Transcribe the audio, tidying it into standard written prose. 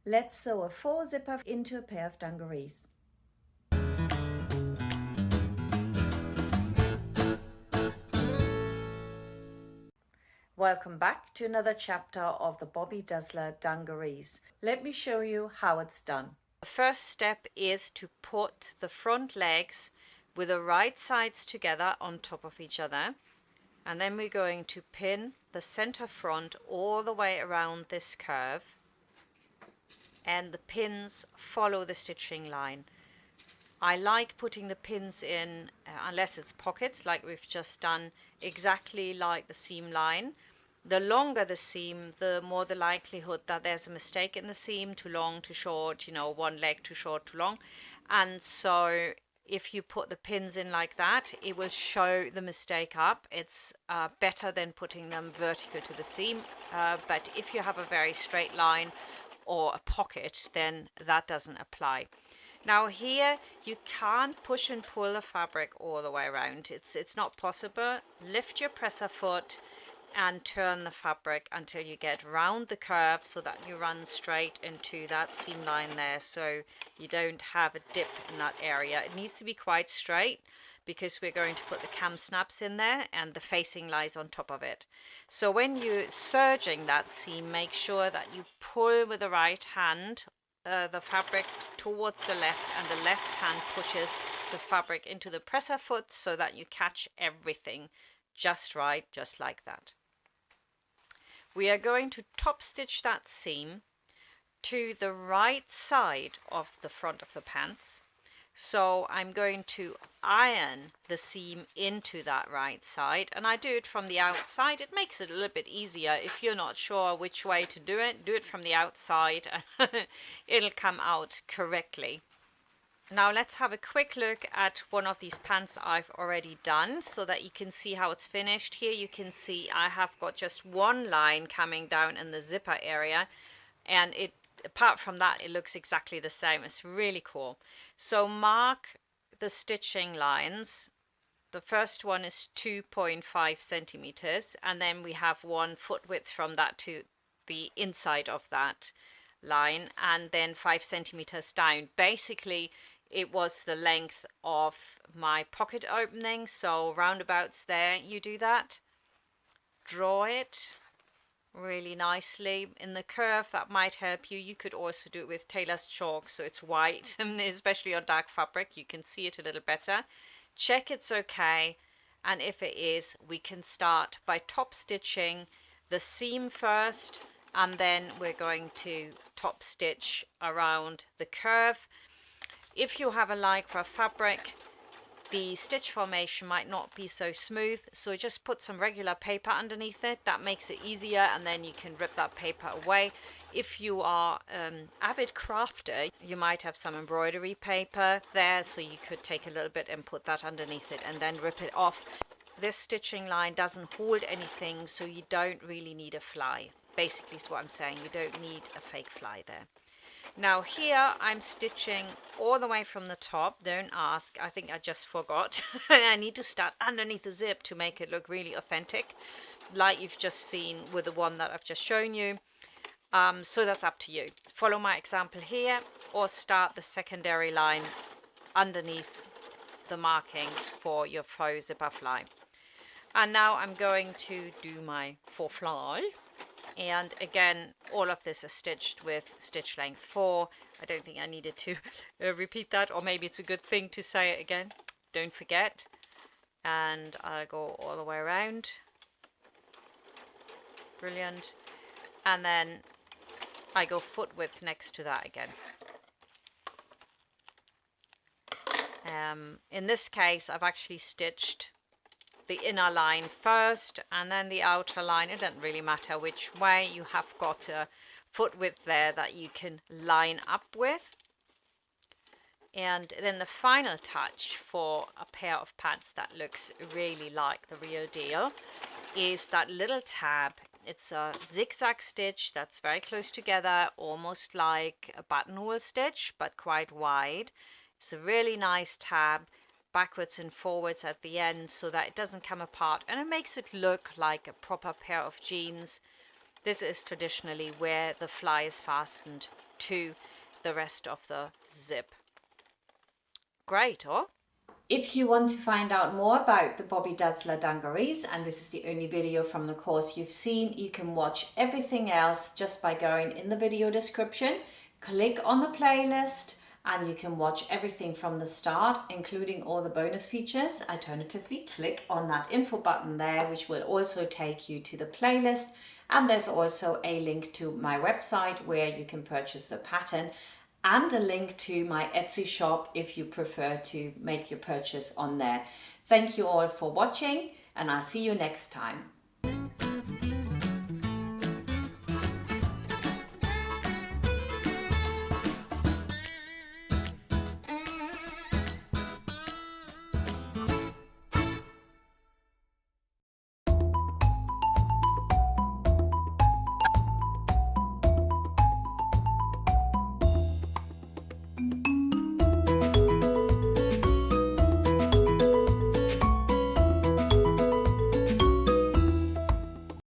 Let's sew a faux zipper into a pair of dungarees. Welcome back to another chapter of the Bobby Dazzler dungarees. Let me show you how it's done. The first step is to put the front legs with the right sides together on top of each other, and then we're going to pin the center front all the way around this curve, and the pins follow the stitching line. I like putting the pins in, unless it's pockets like we've just done, exactly like the seam line. The longer the seam, the more the likelihood that there's a mistake in the seam, too long, too short, one leg too short, too long. And so if you put the pins in like that, it will show the mistake up. It's better than putting them vertical to the seam. But if you have a very straight line or a pocket, then that doesn't apply. Now here you can't push and pull the fabric all the way around. It's not possible. Lift your presser foot and turn the fabric until you get round the curve so that you run straight into that seam line there, so you don't have a dip in that area. It needs to be quite straight because we're going to put the cam snaps in there and the facing lies on top of it. So when you're serging that seam, make sure that you pull with the right hand the fabric towards the left, and the left hand pushes the fabric into the presser foot so that you catch everything just right, just like that. We are going to top stitch that seam to the right side of the front of the pants. So I'm going to iron the seam into that right side, and I do it from the outside. It makes it a little bit easier. If you're not sure which way to do it from the outside and it'll come out correctly. Now let's have a quick look at one of these pants I've already done so that you can see how it's finished. Here you can see I have got just one line coming down in the zipper area, and apart from that, it looks exactly the same. It's really cool. So mark the stitching lines. The first one is 2.5 centimeters, and then we have 1 foot width from that to the inside of that line, and then 5 centimeters down. Basically, it was the length of my pocket opening, so roundabouts there you do that. Draw it really nicely in the curve. That might help you. You could also do it with tailor's chalk so it's white, especially on dark fabric you can see it a little better. Check it's okay, and if it is, we can start by top stitching the seam first, and then we're going to top stitch around the curve. If you have a lycra fabric, the stitch formation might not be so smooth, so just put some regular paper underneath it. That makes it easier, and then you can rip that paper away. If you are avid crafter, you might have some embroidery paper there, so you could take a little bit and put that underneath it and then rip it off. This stitching line doesn't hold anything, so you don't really need a fly. Basically is what I'm saying. You don't need a fake fly there. Now here I'm stitching all the way from the top. Don't ask, I think I just forgot. I need to start underneath the zip to make it look really authentic, like you've just seen with the one that I've just shown you. So that's up to you. Follow my example here, or start the secondary line underneath the markings for your faux zipper fly. And now I'm going to do my faux fly. And again, all of this is stitched with stitch length 4. I don't think I needed to repeat that, or maybe it's a good thing to say it again. Don't forget. And I'll go all the way around. Brilliant. And then I go foot width next to that again. In this case, I've actually stitched the inner line first and then the outer line. It doesn't really matter which way. You have got a foot width there that you can line up with. And then the final touch for a pair of pants that looks really like the real deal is that little tab. It's a zigzag stitch that's very close together, almost like a buttonhole stitch, but quite wide. It's a really nice tab, backwards and forwards at the end, so that it doesn't come apart, and it makes it look like a proper pair of jeans. This is traditionally where the fly is fastened to the rest of the zip. Great, oh? If you want to find out more about the Bobby Dazzler dungarees, and this is the only video from the course you've seen, you can watch everything else just by going in the video description, click on the playlist, and you can watch everything from the start, including all the bonus features. Alternatively, click on that info button there, which will also take you to the playlist. And there's also a link to my website where you can purchase the pattern, and a link to my Etsy shop if you prefer to make your purchase on there. Thank you all for watching, and I'll see you next time.